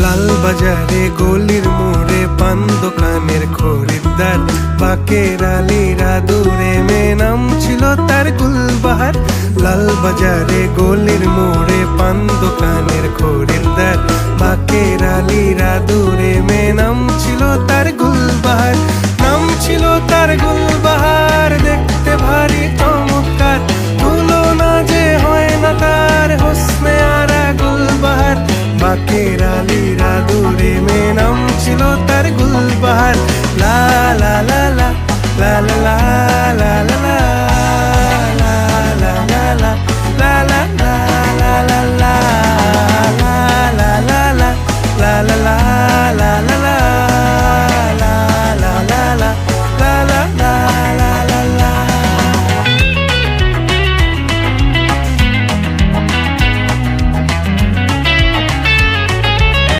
লাল বাজারে গলির মোড়ে পান দোকানের খরিদ্দার, বাকের আলীরা দূরে মেয়ে নাম ছিল তার গুলবাহার। লাল বাজারে গলির মোড়ে পান দোকানের খরিদ্দার, বাকের আলীরা দূরে মেয়ে নাম ছিল তার গুলবাহার। নাম ছিল তার গুলবাহার, দেখতে ভারী চমৎকার, তুলনা যে হয় না তার হোসনে আরা গুলবাহার। বাকের আলীরা দূরে মেয়ে নাম ছিল তার গুলবাহার। লা লা লা